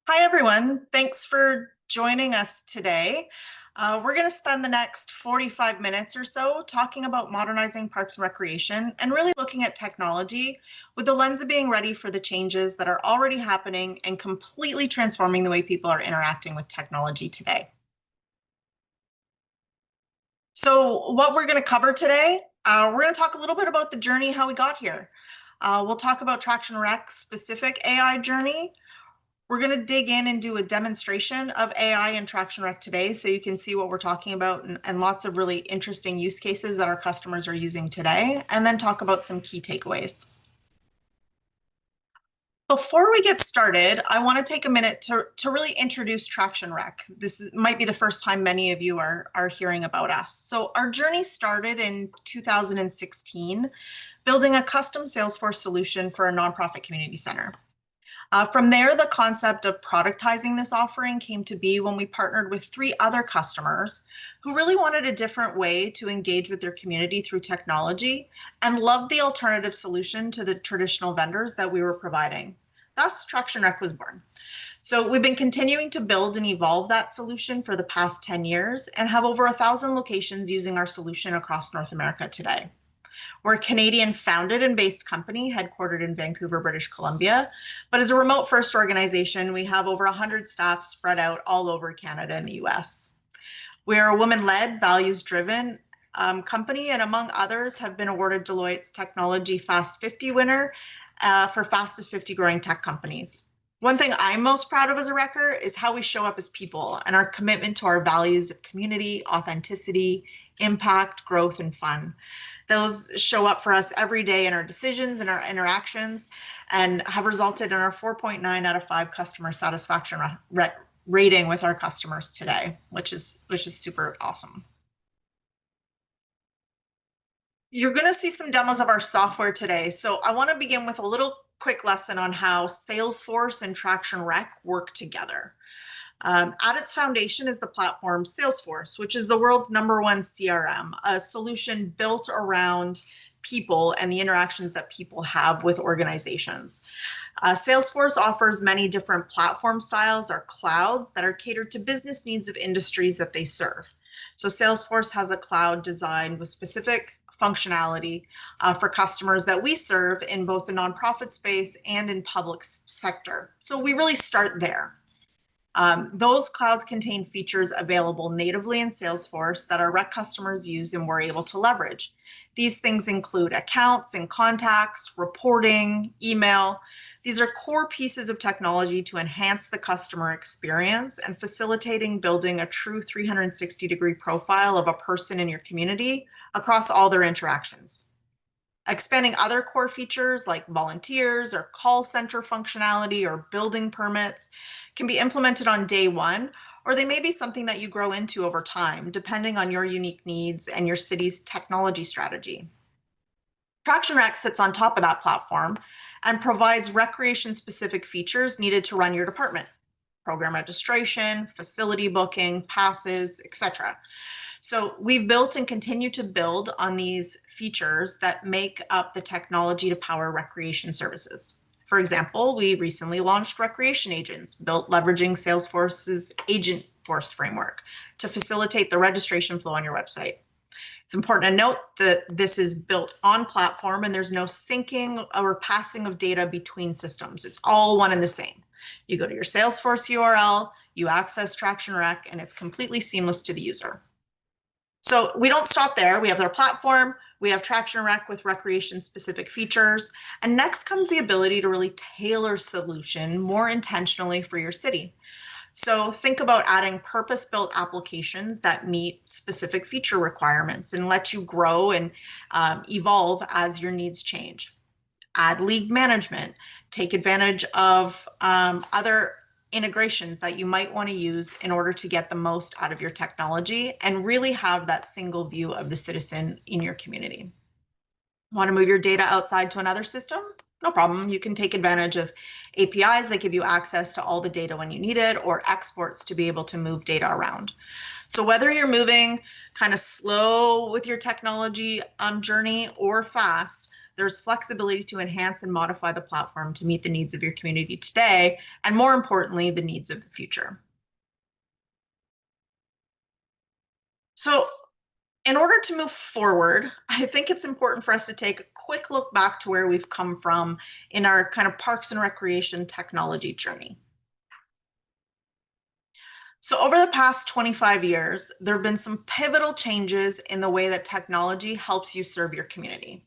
Hi, everyone. Thanks for joining us today. We're going to spend the next 45 minutes or so talking about modernizing parks and recreation and really looking at technology with the lens of being ready for the changes that are already happening and completely transforming the way people are interacting with technology today. So, what we're going to cover today, we're going to talk a little bit about the journey, how we got here. We'll talk about Traction Rec specific AI journey. We're going to dig in and do a demonstration of AI and Traction Rec today so you can see what we're talking about and lots of really interesting use cases that our customers are using today, and then talk about some key takeaways. Before we get started, I want to take a minute to really introduce Traction Rec. Might be the first time many of you are hearing about us. So our journey started in 2016, building a custom Salesforce solution for a nonprofit community center. From there, the concept of productizing this offering came to be when we partnered with 3 other customers who really wanted a different way to engage with their community through technology and loved the alternative solution to the traditional vendors that we were providing. Thus, Traction Rec was born. So we've been continuing to build and evolve that solution for the past 10 years and have over 1,000 locations using our solution across North America today. We're a Canadian founded and based company headquartered in Vancouver, British Columbia. But as a remote first organization, we have over 100 staff spread out all over Canada and the US. We're a woman-led, values-driven company, and among others have been awarded Deloitte's Technology Fast 50 winner for fastest 50 growing tech companies. One thing I'm most proud of as a wrecker is how we show up as people and our commitment to our values of community, authenticity, impact, growth, and fun. Those show up for us every day in our decisions and our interactions and have resulted in our 4.9 out of 5 customer satisfaction rating with our customers today, which is super awesome. You're going to see some demos of our software today. So I want to begin with a little quick lesson on how Salesforce and Traction Rec work together. At its foundation is the platform Salesforce, which is the world's #1 CRM, a solution built around people and the interactions that people have with organizations. Salesforce offers many different platform styles or clouds that are catered to business needs of industries that they serve. So Salesforce has a cloud designed with specific functionality for customers that we serve in both the nonprofit space and in public sector. So we really start there. Those clouds contain features available natively in Salesforce that our rec customers use and we're able to leverage. These things include accounts and contacts, reporting, email. These are core pieces of technology to enhance the customer experience and facilitating building a true 360-degree profile of a person in your community across all their interactions. Expanding other core features like volunteers or call center functionality or building permits can be implemented on day one, or they may be something that you grow into over time, depending on your unique needs and your city's technology strategy. Traction Rec sits on top of that platform and provides recreation-specific features needed to run your department: program registration, facility booking, passes, etc. So we've built and continue to build on these features that make up the technology to power recreation services. For example, we recently launched recreation agents, built leveraging Salesforce's Agentforce framework to facilitate the registration flow on your website. It's important to note that this is built on platform and there's no syncing or passing of data between systems. It's all one and the same. You go to your Salesforce URL, you access Traction Rec, and it's completely seamless to the user. So we don't stop there. We have our platform, we have Traction Rec with recreation-specific features, and next comes the ability to really tailor solution more intentionally for your city. So think about adding purpose-built applications that meet specific feature requirements and let you grow and evolve as your needs change. Add league management, take advantage of other integrations that you might want to use in order to get the most out of your technology and really have that single view of the citizen in your community. Want to move your data outside to another system? No problem. You can take advantage of APIs that give you access to all the data when you need it, or exports to be able to move data around. So whether you're moving kind of slow with your technology journey or fast, there's flexibility to enhance and modify the platform to meet the needs of your community today, and more importantly, the needs of the future. So, in order to move forward, I think it's important for us to take a quick look back to where we've come from in our kind of parks and recreation technology journey. So, over the past 25 years, there have been some pivotal changes in the way that technology helps you serve your community.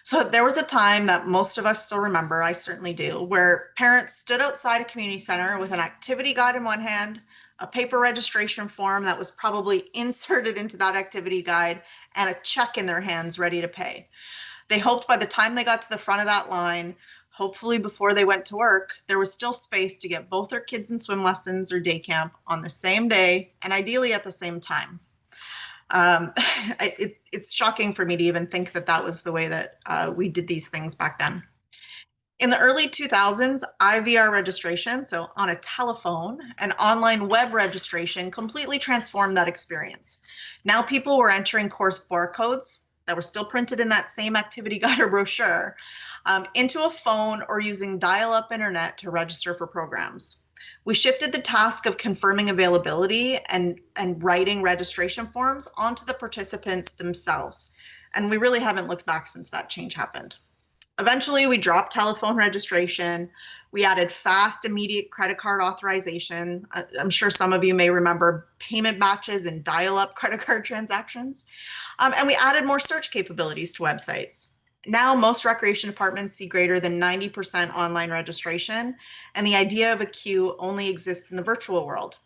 So, there was a time that most of us still remember, I certainly do, where parents stood outside a community center with an activity guide in one hand, a paper registration form that was probably inserted into that activity guide, and a check in their hands ready to pay. They hoped by the time they got to the front of that line, hopefully before they went to work, there was still space to get both their kids in swim lessons or day camp on the same day and ideally at the same time. It's shocking for me to even think that that was the way that we did these things back then. In the early 2000s, IVR registration, so on a telephone, and online web registration completely transformed that experience. Now people were entering course barcodes that were still printed in that same activity guide or brochure into a phone or using dial-up internet to register for programs. We shifted the task of confirming availability and writing registration forms onto the participants themselves. And we really haven't looked back since that change happened. Eventually, we dropped telephone registration. We added fast, immediate credit card authorization. I'm sure some of you may remember payment batches and dial-up credit card transactions. And we added more search capabilities to websites. Now, most recreation departments see greater than 90% online registration, and the idea of a queue only exists in the virtual world.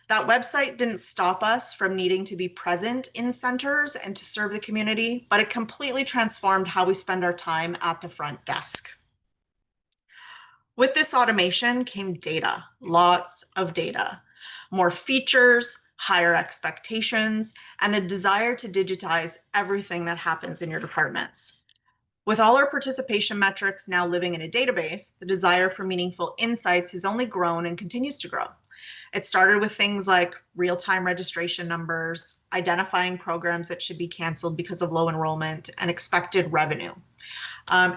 That website didn't stop us from needing to be present in centers and to serve the community, but it completely transformed how we spend our time at the front desk. With this automation came data, lots of data, more features, higher expectations, and the desire to digitize everything that happens in your departments. With all our participation metrics now living in a database, the desire for meaningful insights has only grown and continues to grow. It started with things like real-time registration numbers, identifying programs that should be canceled because of low enrollment, and expected revenue.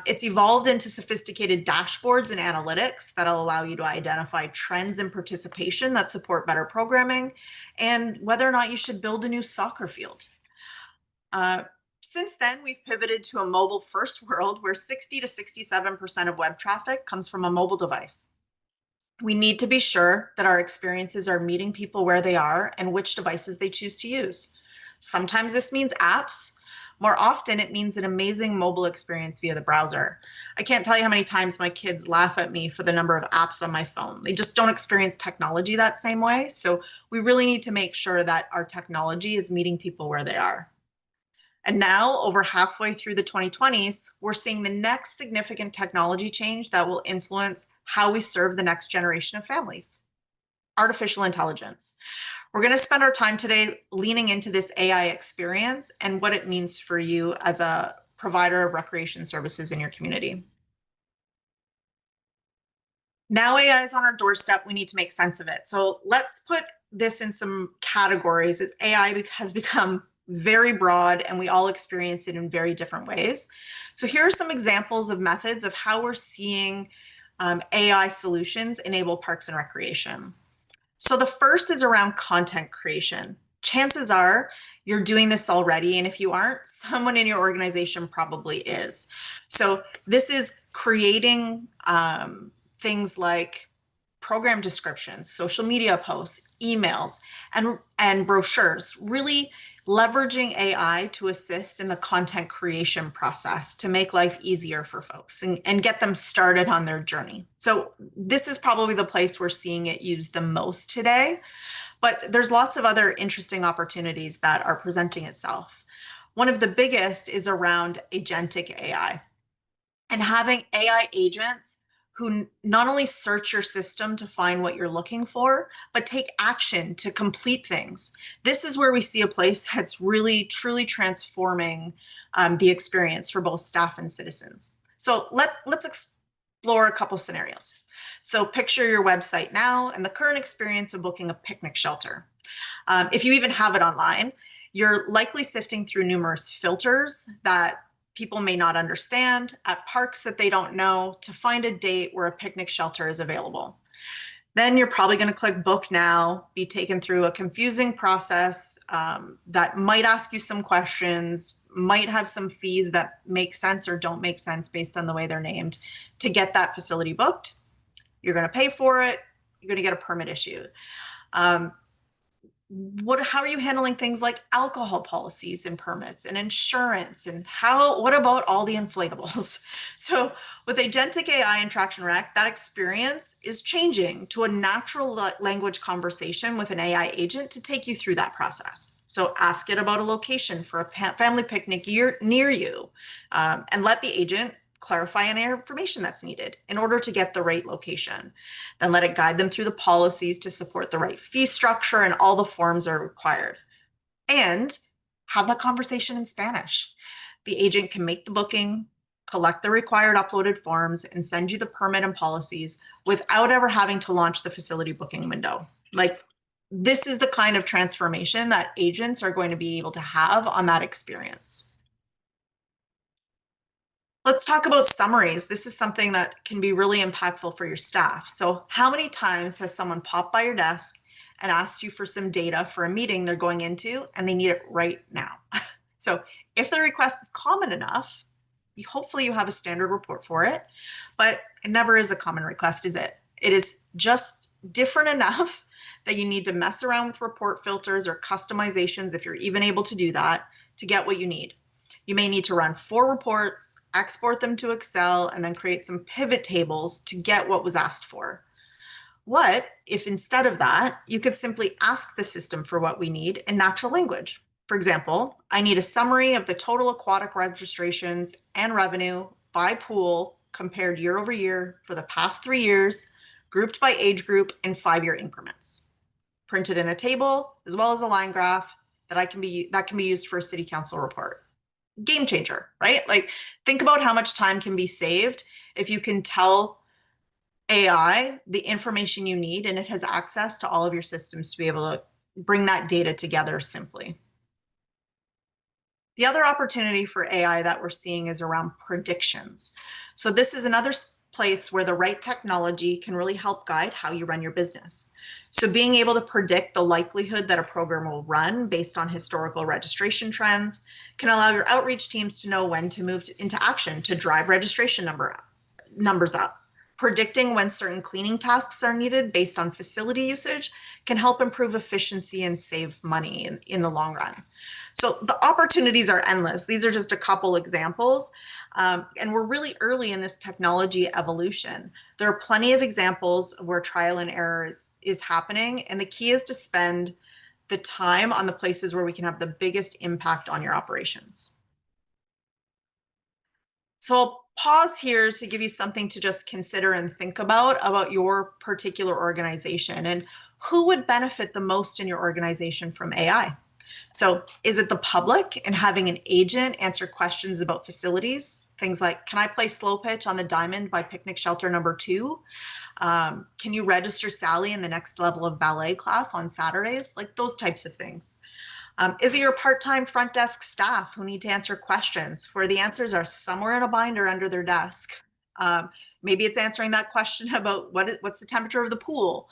It's evolved into sophisticated dashboards and analytics that'll allow you to identify trends in participation that support better programming and whether or not you should build a new soccer field. Since then, we've pivoted to a mobile-first world where 60 to 67% of web traffic comes from a mobile device. We need to be sure that our experiences are meeting people where they are and which devices they choose to use. Sometimes this means apps. More often, it means an amazing mobile experience via the browser. I can't tell you how many times my kids laugh at me for the number of apps on my phone. They just don't experience technology that same way. So we really need to make sure that our technology is meeting people where they are. And now, over halfway through the 2020s, we're seeing the next significant technology change that will influence how we serve the next generation of families: artificial intelligence. We're going to spend our time today leaning into this AI experience and what it means for you as a provider of recreation services in your community. Now AI is on our doorstep. We need to make sense of it. So let's put this in some categories, as AI has become very broad and we all experience it in very different ways. So here are some examples of methods of how we're seeing AI solutions enable parks and recreation. So the first is around content creation. Chances are you're doing this already, and if you aren't, someone in your organization probably is. So this is creating things like program descriptions, social media posts, emails, and brochures, really leveraging AI to assist in the content creation process to make life easier for folks and get them started on their journey. So this is probably the place we're seeing it used the most today, but there's lots of other interesting opportunities that are presenting itself. One of the biggest is around agentic AI and having AI agents who not only search your system to find what you're looking for, but take action to complete things. This is where we see a place that's really, truly transforming the experience for both staff and citizens. So let's explore a couple scenarios. So picture your website now and the current experience of booking a picnic shelter. If you even have it online, you're likely sifting through numerous filters that people may not understand, at parks that they don't know, to find a date where a picnic shelter is available. Then you're probably going to click book now, be taken through a confusing process that might ask you some questions, might have some fees that make sense or don't make sense based on the way they're named to get that facility booked. You're going to pay for it. You're going to get a permit issued. Um, how are you handling things like alcohol policies and permits and insurance, and what about all the inflatables? So with agentic AI and Traction Rec, that experience is changing to a natural language conversation with an AI agent to take you through that process. So ask it about a location for a family picnic near you, and let the agent clarify any information that's needed in order to get the right location. Then let it guide them through the policies to support the right fee structure and all the forms are required. And have that conversation in Spanish. The agent can make the booking, collect the required uploaded forms, and send you the permit and policies without ever having to launch the facility booking window. Like, this is the kind of transformation that agents are going to be able to have on that experience. Let's talk about summaries. This is something that can be really impactful for your staff. So, how many times has someone popped by your desk and asked you for some data for a meeting they're going into and they need it right now? So, if the request is common enough, hopefully you have a standard report for it, but it never is a common request, is it? It is just different enough that you need to mess around with report filters or customizations, if you're even able to do that, to get what you need. You may need to run 4 reports, export them to Excel, and then create some pivot tables to get what was asked for. What if instead of that, you could simply ask the system for what we need in natural language? For example, I need a summary of the total aquatic registrations and revenue by pool compared year over year for the past 3 years, grouped by age group in 5-year increments. Printed in a table, as well as a line graph that can be used for a city council report. Game changer, right? Like, think about how much time can be saved if you can tell AI the information you need and it has access to all of your systems to be able to bring that data together simply. The other opportunity for AI that we're seeing is around predictions. So this is another place where the right technology can really help guide how you run your business. So being able to predict the likelihood that a program will run based on historical registration trends can allow your outreach teams to know when to move into action to drive registration numbers up. Predicting when certain cleaning tasks are needed based on facility usage can help improve efficiency and save money in the long run. So the opportunities are endless. These are just a couple examples. And we're really early in this technology evolution. There are plenty of examples where trial and error is happening. And the key is to spend the time on the places where we can have the biggest impact on your operations. So I'll pause here to give you something to just consider and think about your particular organization and who would benefit the most in your organization from AI. So is it the public and having an agent answer questions about facilities? Things like, can I play slow pitch on the diamond by picnic shelter number 2? Can you register Sally in the next level of ballet class on Saturdays? Like, those types of things. Is it your part-time front desk staff who need to answer questions where the answers are somewhere in a binder under their desk? Maybe it's answering that question about what's the temperature of the pool?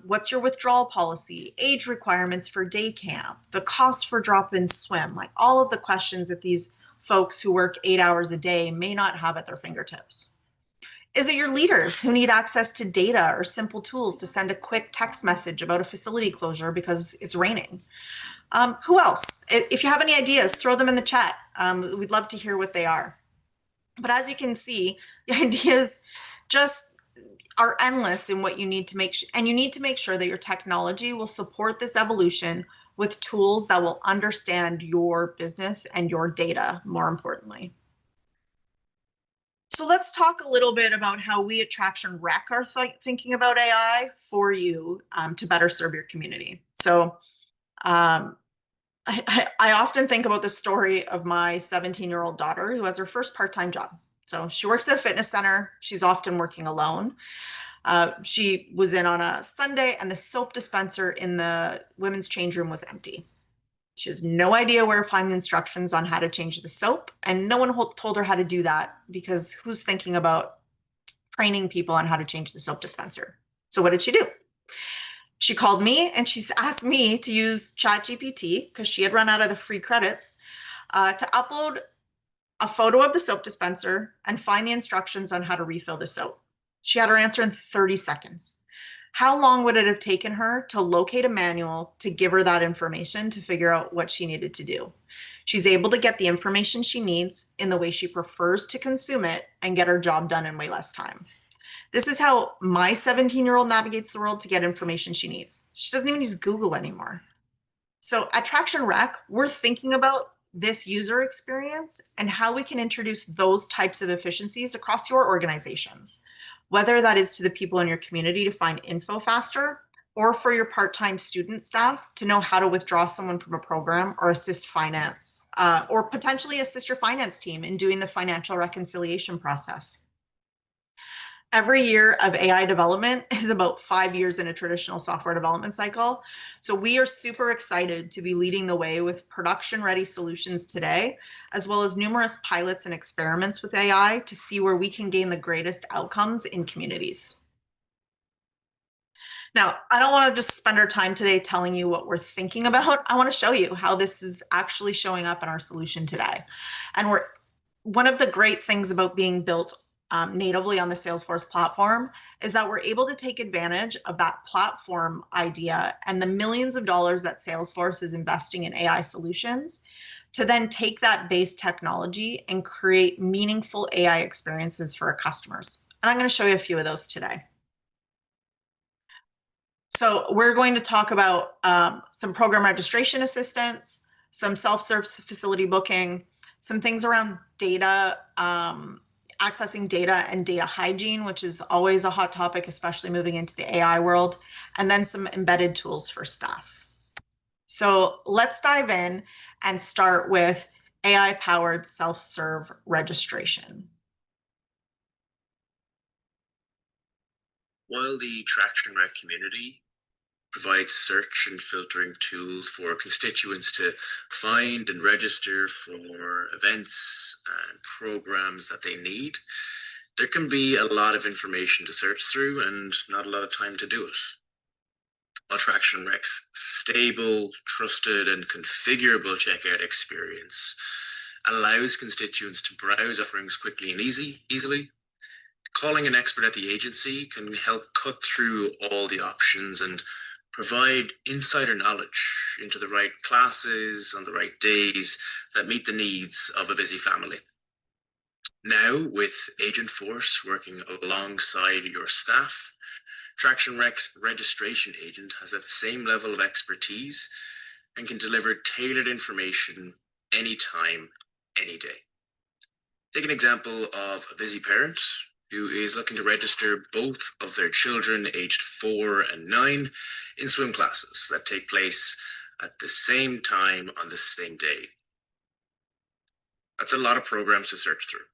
What's your withdrawal policy? Age requirements for day camp? The cost for drop-in swim? Like, all of the questions that these folks who work 8 hours a day may not have at their fingertips. Is it your leaders who need access to data or simple tools to send a quick text message about a facility closure because it's raining? Who else? If you have any ideas, throw them in the chat. We'd love to hear what they are. But as you can see, the ideas just are endless in what you need to make and you need to make sure that your technology will support this evolution with tools that will understand your business and your data, more importantly. So let's talk a little bit about how we at Traction Rec are thinking about AI for you to better serve your community. So I often think about the story of my 17-year-old daughter who has her first part-time job. So she works at a fitness center. She's often working alone. She was in on a Sunday and the soap dispenser in the women's change room was empty. She has no idea where to find the instructions on how to change the soap, and no one told her how to do that because who's thinking about training people on how to change the soap dispenser? So what did she do? She called me and she's asked me to use ChatGPT because she had run out of the free credits to upload a photo of the soap dispenser and find the instructions on how to refill the soap. She had her answer in 30 seconds. How long would it have taken her to locate a manual to give her that information to figure out what she needed to do? She's able to get the information she needs in the way she prefers to consume it and get her job done in way less time. This is how my 17-year-old navigates the world to get information she needs. She doesn't even use Google anymore. So at Traction Rec, we're thinking about this user experience and how we can introduce those types of efficiencies across your organizations, whether that is to the people in your community to find info faster, or for your part-time student staff to know how to withdraw someone from a program or assist finance, or potentially assist your finance team in doing the financial reconciliation process. Every year of AI development is about 5 years in a traditional software development cycle. So we are super excited to be leading the way with production-ready solutions today, as well as numerous pilots and experiments with AI to see where we can gain the greatest outcomes in communities. Now, I don't want to just spend our time today telling you what we're thinking about. I want to show you how this is actually showing up in our solution today. And one of the great things about being built natively on the Salesforce platform is that we're able to take advantage of that platform idea and the millions of dollars that Salesforce is investing in AI solutions to then take that base technology and create meaningful AI experiences for our customers. And I'm going to show you a few of those today. So we're going to talk about some program registration assistance, some self-serve facility booking, some things around data, accessing data and data hygiene, which is always a hot topic, especially moving into the AI world, and then some embedded tools for staff. So let's dive in and start with AI-powered self-serve registration. While the Traction Rec community provides search and filtering tools for constituents to find and register for events and programs that they need, there can be a lot of information to search through and not a lot of time to do it. While Traction Rec's stable, trusted, and configurable checkout experience allows constituents to browse offerings quickly and easily, calling an expert at the agency can help cut through all the options and provide insider knowledge into the right classes on the right days that meet the needs of a busy family. Now, with Agentforce working alongside your staff, Traction Rec's registration agent has that same level of expertise and can deliver tailored information anytime, any day. Take an example of a busy parent who is looking to register both of their children aged 4 and 9 in swim classes that take place at the same time on the same day. That's a lot of programs to search through,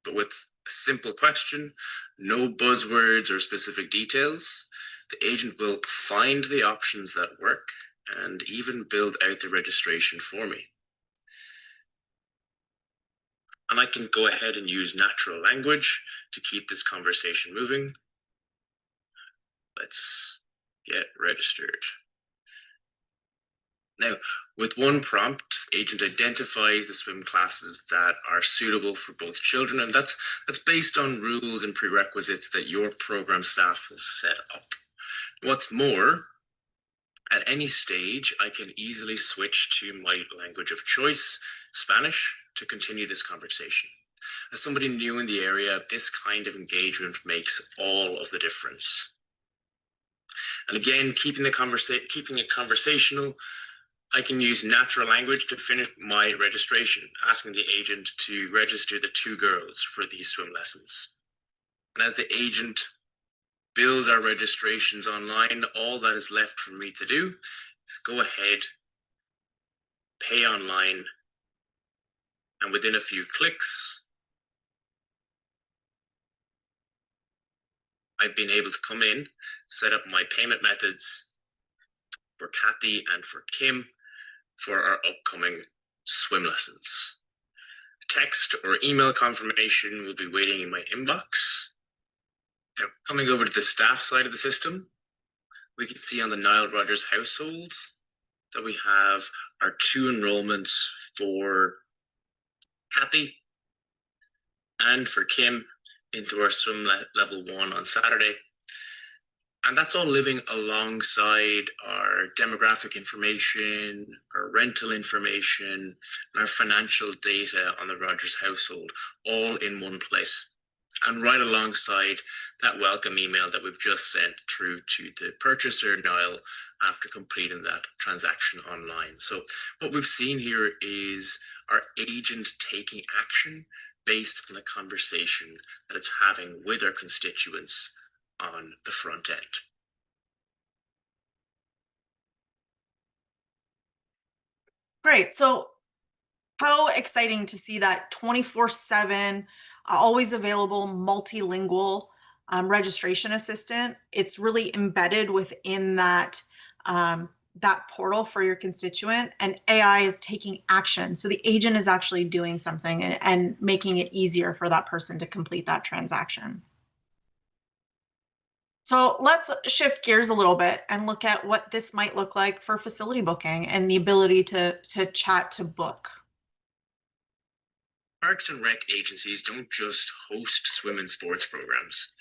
but with a simple question, no buzzwords or specific details, the agent will find the options that work and even build out the registration for me. And I can go ahead and use natural language to keep this conversation moving. Let's get registered. Now, with one prompt, agent identifies the swim classes that are suitable for both children, and that's based on rules and prerequisites that your program staff will set up. What's more, at any stage, I can easily switch to my language of choice, Spanish, to continue this conversation. As somebody new in the area, this kind of engagement makes all of the difference. And again, keeping it conversational, I can use natural language to finish my registration, asking the agent to register the 2 girls for these swim lessons. And as the agent builds our registrations online, all that is left for me to do is go ahead, pay online, and within a few clicks, I've been able to come in, set up my payment methods for Kathy and for Kim, for our upcoming swim lessons. Text or email confirmation will be waiting in my inbox. Now, coming over to the staff side of the system, we can see on the Nile Rodgers household that we have our 2 enrollments for Kathy and for Kim into our swim level 1 on Saturday. And that's all living alongside our demographic information, our rental information, and our financial data on the Rodgers household, all in one place. And right alongside that welcome email that we've just sent through to the purchaser, Niall, after completing that transaction online. So what we've seen here is our agent taking action based on the conversation that it's having with our constituents on the front end. Great. So how exciting to see that 24/7, always available, multilingual registration assistant. It's really embedded within that portal for your constituent, and AI is taking action. So the agent is actually doing something and making it easier for that person to complete that transaction. So let's shift gears a little bit and look at what this might look like for facility booking and the ability to chat to book. Parks and rec agencies don't just host swim and sports programs.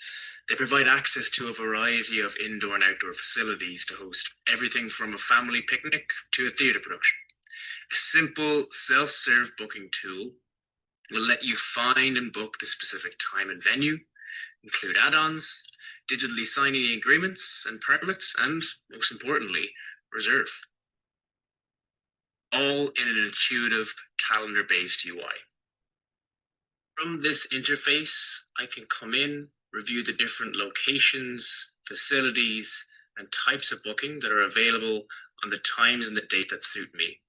They provide access to a variety of indoor and outdoor facilities to host everything from a family picnic to a theatre production. A simple self-serve booking tool will let you find and book the specific time and venue, include add-ons, digitally sign any agreements and permits, and most importantly, reserve. All in an intuitive calendar-based UI. From this interface, I can come in, review the different locations, facilities, and types of booking that are available on the times and the date that suit me.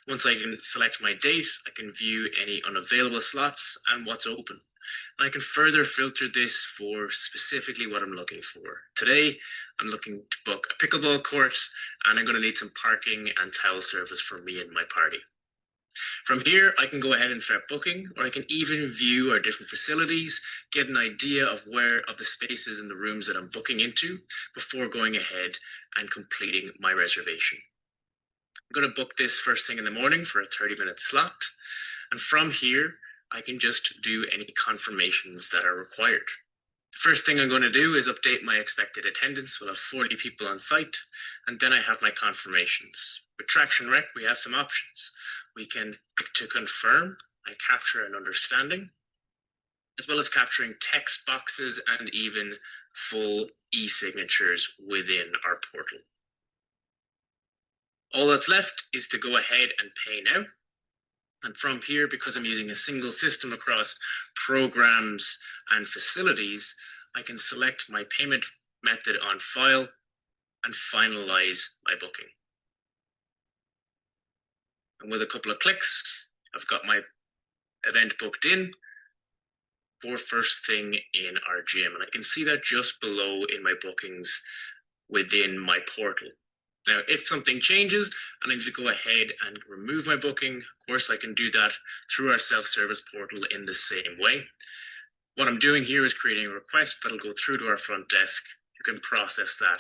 Once I can select my date, I can view any unavailable slots and what's open. And I can further filter this for specifically what I'm looking for. Today, I'm looking to book a pickleball court, and I'm going to need some parking and towel service for me and my party. From here, I can go ahead and start booking, or I can even view our different facilities, get an idea of the spaces and the rooms that I'm booking into before going ahead and completing my reservation. I'm going to book this first thing in the morning for a 30-minute slot. And from here, I can just do any confirmations that are required. The first thing I'm going to do is update my expected attendance. We'll have 40 people on site, and then I have my confirmations. With Traction Rec, we have some options. We can click to confirm and capture an understanding, as well as capturing text boxes and even full e-signatures within our portal. All that's left is to go ahead and pay now. And from here, because I'm using a single system across programs and facilities, I can select my payment method on file and finalize my booking. And with a couple of clicks, I've got my event booked in for first thing in our gym. And I can see that just below in my bookings within my portal. Now, if something changes and I need to go ahead and remove my booking, of course, I can do that through our self-service portal in the same way. What I'm doing here is creating a request that'll go through to our front desk. You can process that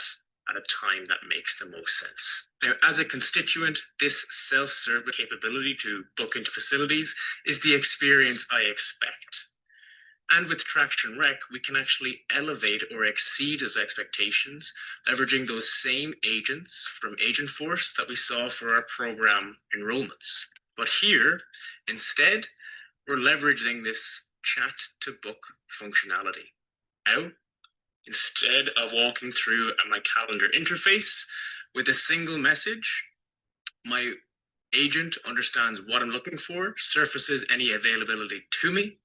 at a time that makes the most sense. Now, as a constituent, this self-service capability to book into facilities is the experience I expect. And with Traction Rec, we can actually elevate or exceed those expectations, leveraging those same agents from Agentforce that we saw for our program enrollments. But here, instead, we're leveraging this chat to book functionality. How? Instead of walking through my calendar interface with a single message, my agent understands what I'm looking for, surfaces any availability to me,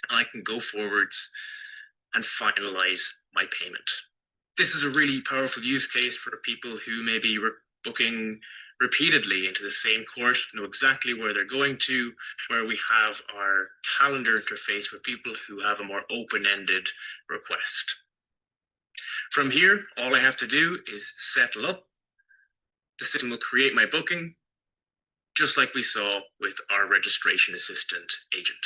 and I can go forwards and finalize my payment. This is a really powerful use case for people who may be booking repeatedly into the same court, know exactly where they're going to, where we have our calendar interface for people who have a more open-ended request. From here, all I have to do is settle up. The system will create my booking, just like we saw with our registration assistant agent.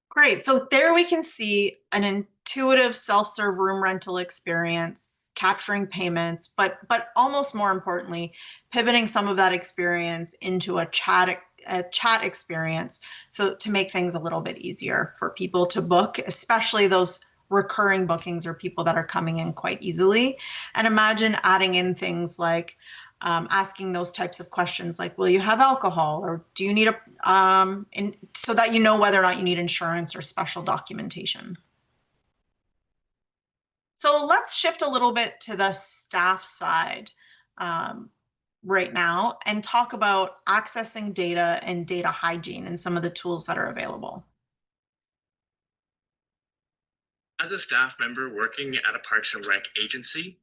Great. So there we can see an intuitive self-serve room rental experience, capturing payments, but almost more importantly, pivoting some of that experience into a chat experience, so to make things a little bit easier for people to book, especially those recurring bookings or people that are coming in quite easily. And imagine adding in things like asking those types of questions like, will you have alcohol, or do you need so that you know whether or not you need insurance or special documentation. So let's shift a little bit to the staff side right now and talk about accessing data and data hygiene and some of the tools that are available. As a staff member working at a Parks and Rec agency,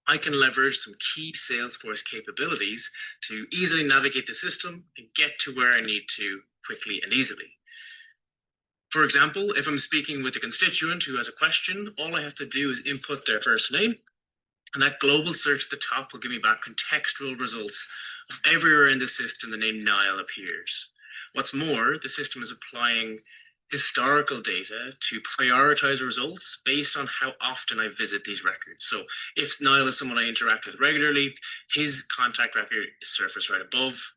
I can leverage some key Salesforce capabilities to easily navigate the system and get to where I need to quickly and easily. For example, if I'm speaking with a constituent who has a question, all I have to do is input their first name, and that global search at the top will give me back contextual results of everywhere in the system the name Niall appears. What's more, the system is applying historical data to prioritize results based on how often I visit these records. So if Niall is someone I interact with regularly, his contact record is surfaced right above,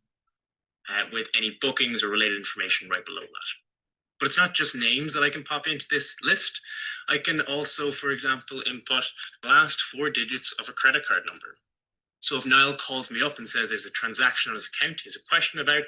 with any bookings or related information right below that. But it's not just names that I can pop into this list. I can also, for example, input the last 4 digits of a credit card number. So if Niall calls me up and says there's a transaction on his account, he has a question about,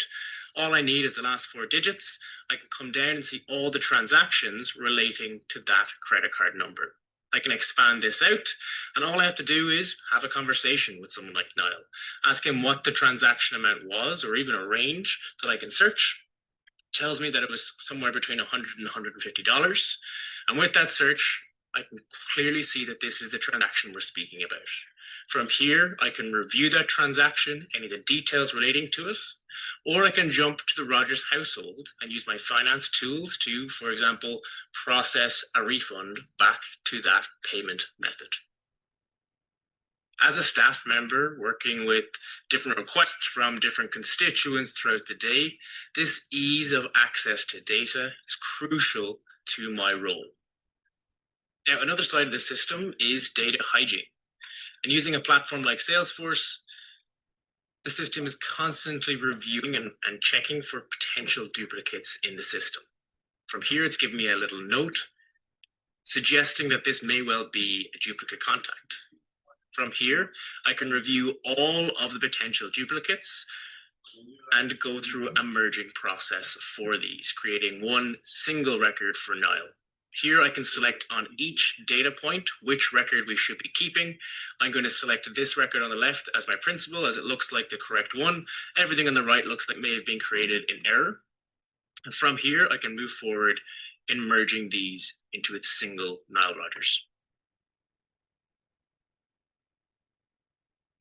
all I need is the last 4 digits. I can come down and see all the transactions relating to that credit card number. I can expand this out, and all I have to do is have a conversation with someone like Niall, ask him what the transaction amount was, or even a range that I can search. Tells me that it was somewhere between $100 and $150. And with that search, I can clearly see that this is the transaction we're speaking about. From here, I can review that transaction, any of the details relating to it, or I can jump to the Rogers household and use my finance tools to, for example, process a refund back to that payment method. As a staff member working with different requests from different constituents throughout the day, this ease of access to data is crucial to my role. Now, another side of the system is data hygiene. And using a platform like Salesforce, the system is constantly reviewing and checking for potential duplicates in the system. From here, it's giving me a little note suggesting that this may well be a duplicate contact. From here, I can review all of the potential duplicates and go through a merging process for these, creating one single record for Niall. Here I can select on each data point which record we should be keeping. I'm going to select this record on the left as my principal, as it looks like the correct one. Everything on the right looks like may have been created in error. And from here, I can move forward in merging these into its single Niall Rogers.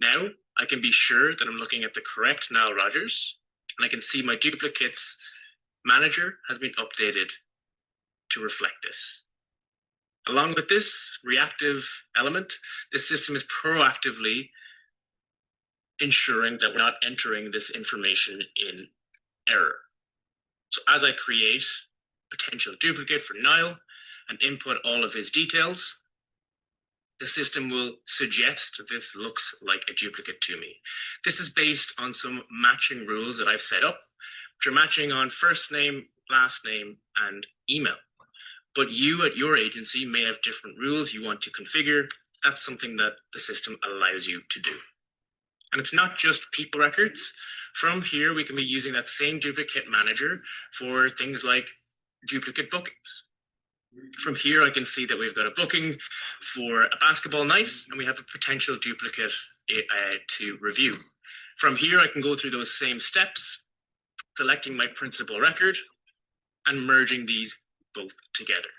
Now, I can be sure that I'm looking at the correct Niall Rogers, and I can see my duplicates manager has been updated to reflect this. Along with this reactive element, this system is proactively ensuring that we're not entering this information in error. So as I create potential duplicate for Niall and input all of his details, the system will suggest that this looks like a duplicate to me. This is based on some matching rules that I've set up, which are matching on first name, last name, and email. But you at your agency may have different rules you want to configure. That's something that the system allows you to do. And it's not just people records. From here, we can be using that same duplicate manager for things like duplicate bookings. From here, I can see that we've got a booking for a basketball night, and we have a potential duplicate to review. From here, I can go through those same steps, selecting my principal record and merging these both together.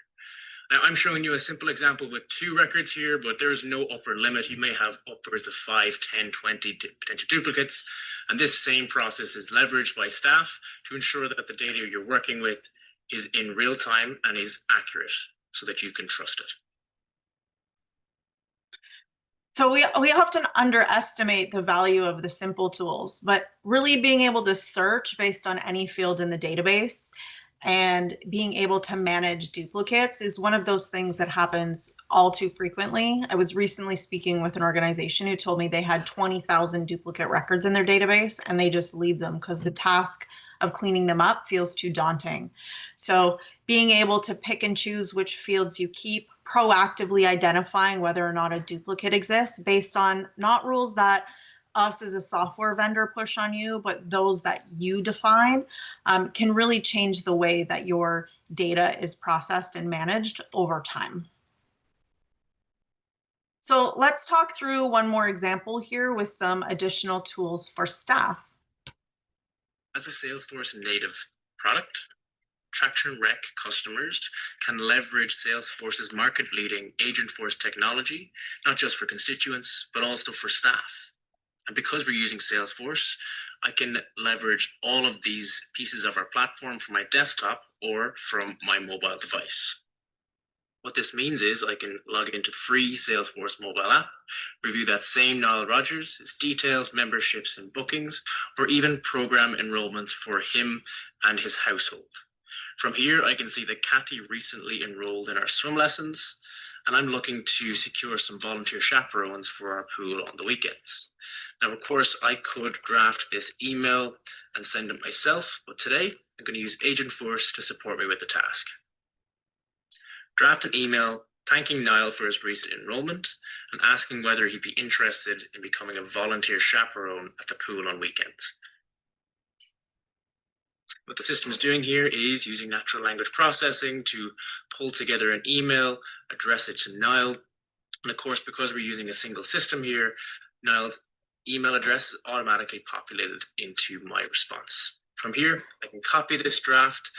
Now, I'm showing you a simple example with 2 records here, but there's no upper limit. You may have upwards of 5, 10, 20 potential duplicates, and this same process is leveraged by staff to ensure that the data you're working with is in real time and is accurate so that you can trust it. So we often underestimate the value of the simple tools, but really being able to search based on any field in the database and being able to manage duplicates is one of those things that happens all too frequently. I was recently speaking with an organization who told me they had 20,000 duplicate records in their database and they just leave them because the task of cleaning them up feels too daunting. So being able to pick and choose which fields you keep, proactively identifying whether or not a duplicate exists based on not rules that us as a software vendor push on you, but those that you define, can really change the way that your data is processed and managed over time. So let's talk through one more example here with some additional tools for staff. As a Salesforce native product, Traction Rec customers can leverage Salesforce's market leading Agentforce technology, not just for constituents, but also for staff. And because we're using Salesforce, I can leverage all of these pieces of our platform from my desktop or from my mobile device. What this means is I can log into the free Salesforce mobile app, review that same Nile Rodgers, his details, memberships, and bookings, or even program enrollments for him and his household. From here, I can see that Kathy recently enrolled in our swim lessons, and I'm looking to secure some volunteer chaperones for our pool on the weekends. Now, of course, I could draft this email and send it myself, but today I'm going to use Agentforce to support me with the task. Draft an email thanking Niall for his recent enrollment and asking whether he'd be interested in becoming a volunteer chaperone at the pool on weekends. What the system is doing here is using natural language processing to pull together an email, address it to Niall. And of course, because we're using a single system here, Niall's email address is automatically populated into my response. From here, I can copy this draft,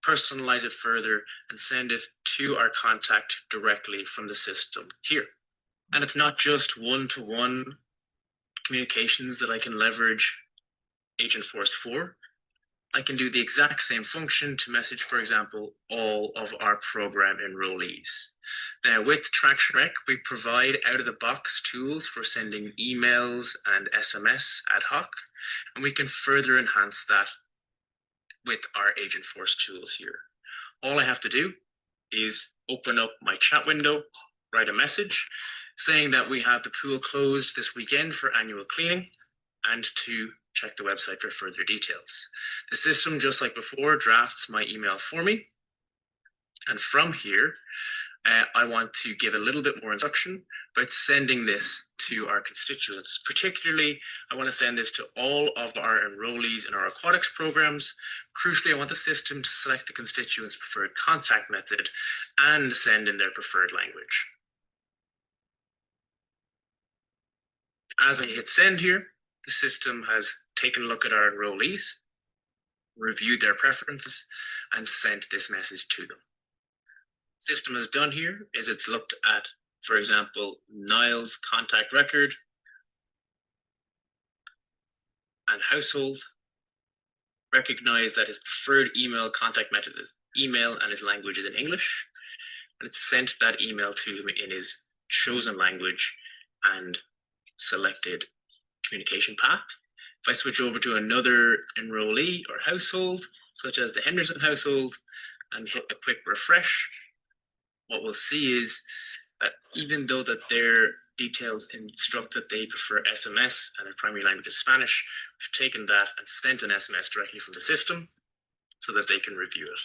personalize it further, and send it to our contact directly from the system here. And it's not just one-to-one communications that I can leverage Agentforce for. I can do the exact same function to message, for example, all of our program enrollees. Now, with Traction Rec, we provide out-of-the-box tools for sending emails and SMS ad hoc, and we can further enhance that with our Agentforce tools here. All I have to do is open up my chat window, write a message saying that we have the pool closed this weekend for annual cleaning, and to check the website for further details. The system, just like before, drafts my email for me. And from here, I want to give a little bit more instruction about sending this to our constituents. Particularly, I want to send this to all of our enrollees in our aquatics programs. Crucially, I want the system to select the constituents' preferred contact method and send in their preferred language. As I hit send here, the system has taken a look at our enrollees, reviewed their preferences, and sent this message to them. The system has done here is it's looked at, for example, Niall's contact record and household, recognized that his preferred email contact method is email and his language is in English, and it's sent that email to him in his chosen language and selected communication path. If I switch over to another enrollee or household, such as the Henderson household, and hit a quick refresh, what we'll see is that even though that their details instruct that they prefer SMS and their primary language is Spanish, we've taken that and sent an SMS directly from the system so that they can review it.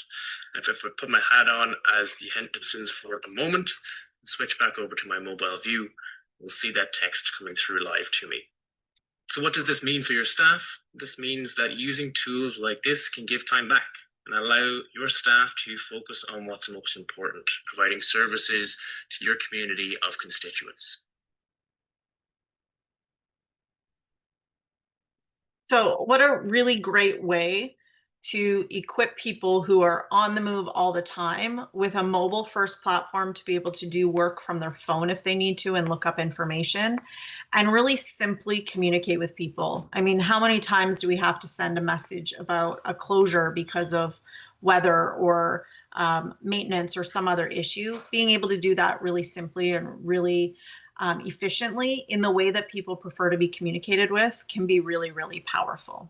And if I put my hat on as the Hendersons for a moment and switch back over to my mobile view, we'll see that text coming through live to me. So what does this mean for your staff? This means that using tools like this can give time back and allow your staff to focus on what's most important, providing services to your community of constituents. So, what a really great way to equip people who are on the move all the time with a mobile first platform to be able to do work from their phone if they need to and look up information and really simply communicate with people. I mean, how many times do we have to send a message about a closure because of weather or maintenance or some other issue? Being able to do that really simply and really efficiently in the way that people prefer to be communicated with can be really, really powerful.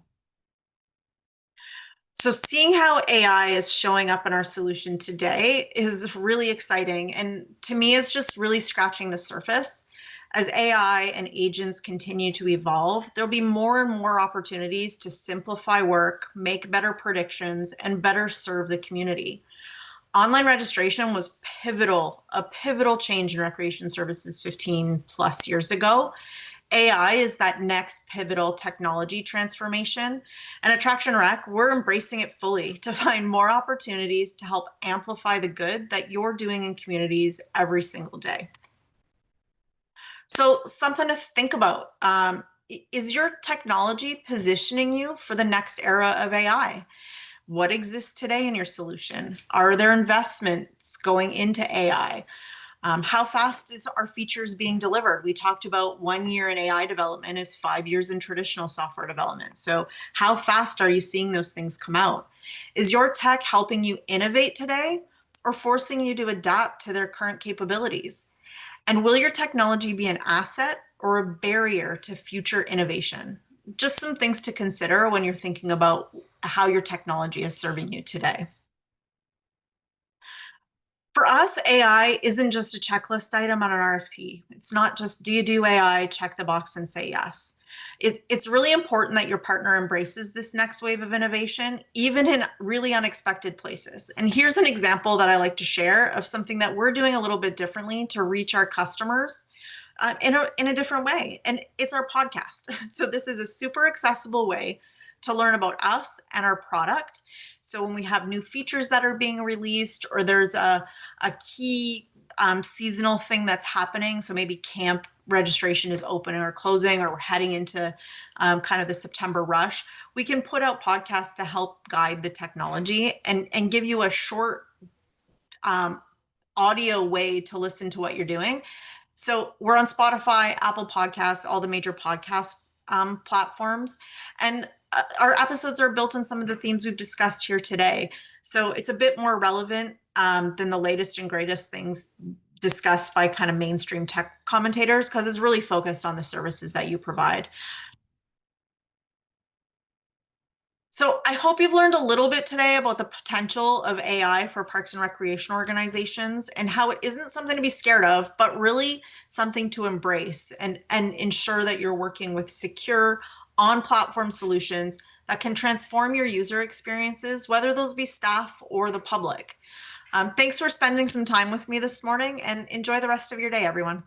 So seeing how AI is showing up in our solution today is really exciting. And to me, it's just really scratching the surface. As AI and agents continue to evolve, there'll be more and more opportunities to simplify work, make better predictions, and better serve the community. Online registration was a pivotal change in recreation services 15 plus years ago. AI is that next pivotal technology transformation. And at Traction Rec, we're embracing it fully to find more opportunities to help amplify the good that you're doing in communities every single day. So, something to think about. Is your technology positioning you for the next era of AI? What exists today in your solution? Are there investments going into AI? How fast is our features being delivered? We talked about 1 year in AI development is 5 years in traditional software development. So, how fast are you seeing those things come out? Is your tech helping you innovate today or forcing you to adapt to their current capabilities? And will your technology be an asset or a barrier to future innovation? Just some things to consider when you're thinking about how your technology is serving you today. For us, AI isn't just a checklist item on an RFP. It's not just, do you do AI? Check the box and say yes. It's really important that your partner embraces this next wave of innovation, even in really unexpected places. And here's an example that I like to share of something that we're doing a little bit differently to reach our customers in a different way. And it's our podcast. So this is a super accessible way to learn about us and our product. So when we have new features that are being released, or there's a key seasonal thing that's happening, so maybe camp registration is opening or closing, or we're heading into kind of the September rush, we can put out podcasts to help guide the technology and give you a short um, audio way to listen to what you're doing. So we're on Spotify, Apple Podcasts, all the major podcast platforms. And our episodes are built on some of the themes we've discussed here today. So it's a bit more relevant than the latest and greatest things discussed by kind of mainstream tech commentators, because it's really focused on the services that you provide. So I hope you've learned a little bit today about the potential of AI for parks and recreation organizations and how it isn't something to be scared of, but really something to embrace and ensure that you're working with secure on-platform solutions that can transform your user experiences, whether those be staff or the public. Thanks for spending some time with me this morning, and enjoy the rest of your day, everyone.